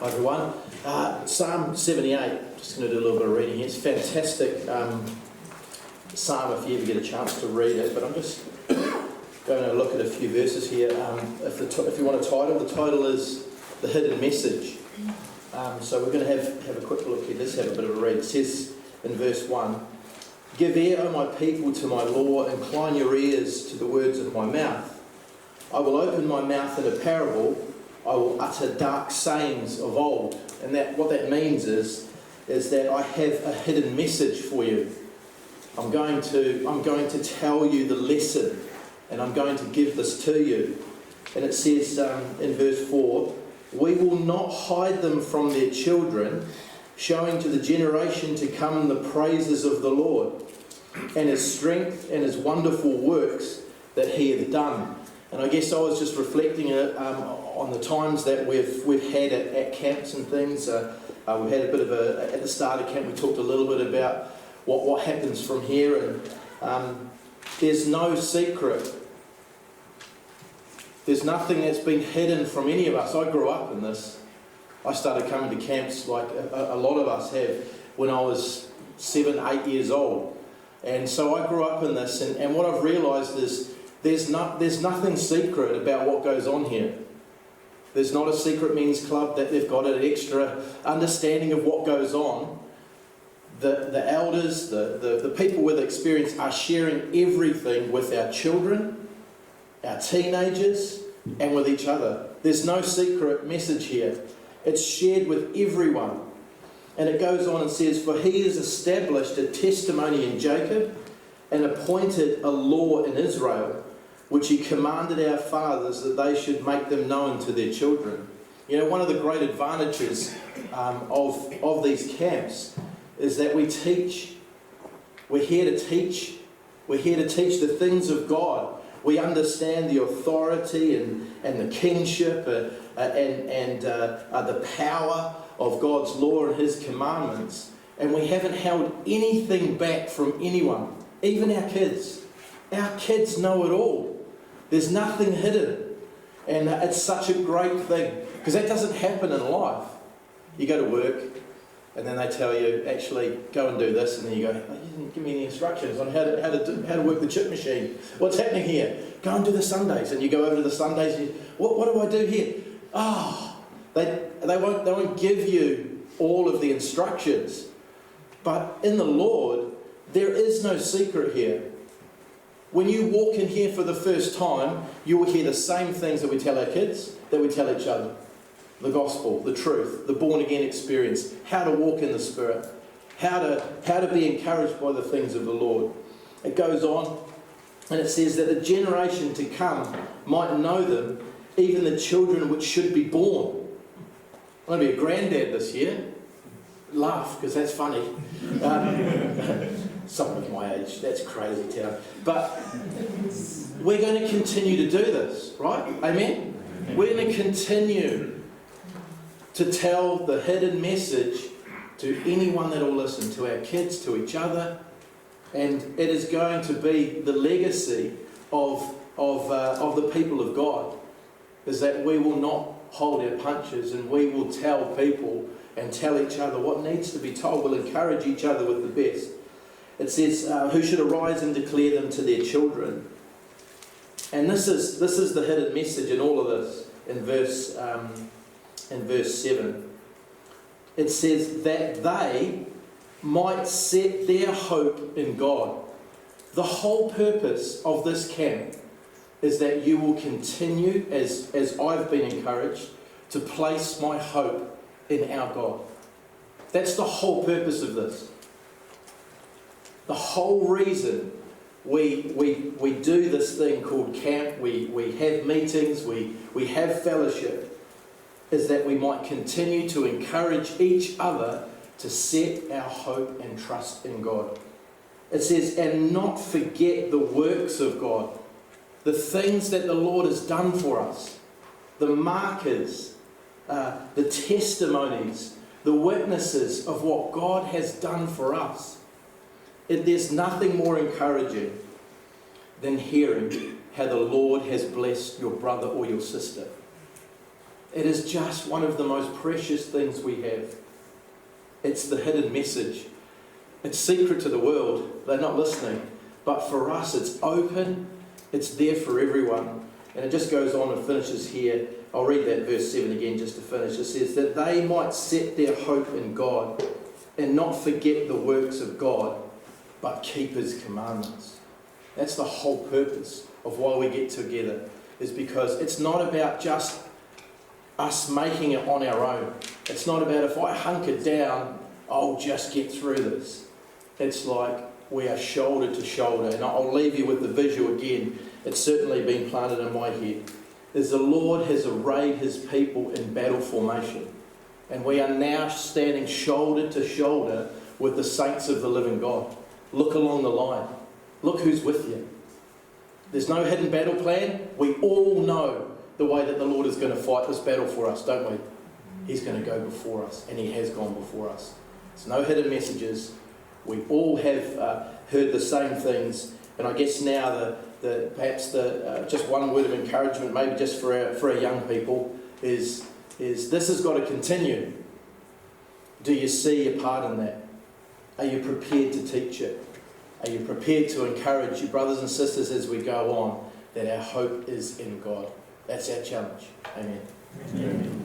Hi everyone. Psalm 78, just going to do a little bit of reading here. It's a fantastic psalm if you ever get a chance to read it, but I'm just going to look at a few verses here. If you want a title, the title is The Hidden Message. So we're going to have a quick look here. Let's have a bit of a read. It says in verse 1, "Give ear, O my people, to my law, incline your ears to the words of my mouth. I will open my mouth in a parable, I will utter dark sayings of old." And what that means is that I have a hidden message for you. I'm going to tell you the lesson, and I'm going to give this to you. And it says in verse 4, "We will not hide them from their children, showing to the generation to come the praises of the Lord, and his strength and his wonderful works that he hath done." And I guess I was just reflecting on the times that we've had at camps and things. We've had a bit of at the start of camp, we talked a little bit about what happens from here, and there's no secret. There's nothing that's been hidden from any of us. I grew up in this. I started coming to camps like a lot of us have when I was 7, 8 years old. And so I grew up in this, and what I've realised is there's nothing secret about what goes on here. There's not a secret men's club that they've got an extra understanding of what goes on. The elders, the people with experience are sharing everything with our children, our teenagers, and with each other. There's no secret message here. It's shared with everyone. And it goes on and says, "For he has established a testimony in Jacob and appointed a law in Israel, which he commanded our fathers that they should make them known to their children." You know, one of the great advantages of these camps is that we teach. We're here to teach. We're here to teach the things of God. We understand the authority and the kingship and the power of God's law and his commandments. And we haven't held anything back from anyone, even our kids. Our kids know it all. There's nothing hidden. And it's such a great thing, because that doesn't happen in life. You go to work, and then they tell you, actually, go and do this, and then you go, "Oh, you didn't give me any instructions on how to work the chip machine. What's happening here? Go and do the Sundays." And you go over to the Sundays, and what do I do here? They won't give you all of the instructions. But in the Lord, there is no secret here. When you walk in here for the first time, you will hear the same things that we tell our kids, that we tell each other. The gospel, the truth, the born-again experience, how to walk in the Spirit, how to be encouraged by the things of the Lord. It goes on, and it says that the generation to come might know them, even the children which should be born. I'm going to be a granddad this year. Laugh, because that's funny. Someone of my age, that's crazy town. But we're going to continue to do this, right? Amen? We're going to continue to tell the hidden message to anyone that will listen, to our kids, to each other. And it is going to be the legacy of the people of God, is that we will not hold our punches, and we will tell people and tell each other what needs to be told. We'll encourage each other with the best. It says, "Who should arise and declare them to their children." And this is the hidden message in all of this. In verse 7, it says that they might set their hope in God. The whole purpose of this camp is that you will continue, as I've been encouraged, to place my hope in our God. That's the whole purpose of this. The whole reason we do this thing called camp, we have meetings, we have fellowship, is that we might continue to encourage each other to set our hope and trust in God. It says, "And not forget the works of God," the things that the Lord has done for us, the markers, the testimonies, the witnesses of what God has done for us. There's nothing more encouraging than hearing how the Lord has blessed your brother or your sister. It is just one of the most precious things we have. It's the hidden message. It's secret to the world. They're not listening. But for us, it's open. It's there for everyone. And it just goes on and finishes here. I'll read that verse 7 again just to finish. It says, that they might set their hope in God and not forget the works of God, but keep His commandments. That's the whole purpose of why we get together, is because it's not about just us making it on our own. It's not about, if I hunker down, I'll just get through this. It's like we are shoulder to shoulder. And I'll leave you with the visual again. It's certainly been planted in my head. Is the Lord has arrayed His people in battle formation. And we are now standing shoulder to shoulder with the saints of the living God. Look along the line. Look who's with you. There's no hidden battle plan. We all know the way that the Lord is going to fight this battle for us, don't we? He's going to go before us, and He has gone before us. There's no hidden messages. We all have heard the same things. And I guess now perhaps just one word of encouragement, maybe just for our young people, is this has got to continue. Do you see your part in that? Are you prepared to teach it? Are you prepared to encourage your brothers and sisters as we go on that our hope is in God? That's our challenge. Amen. Amen.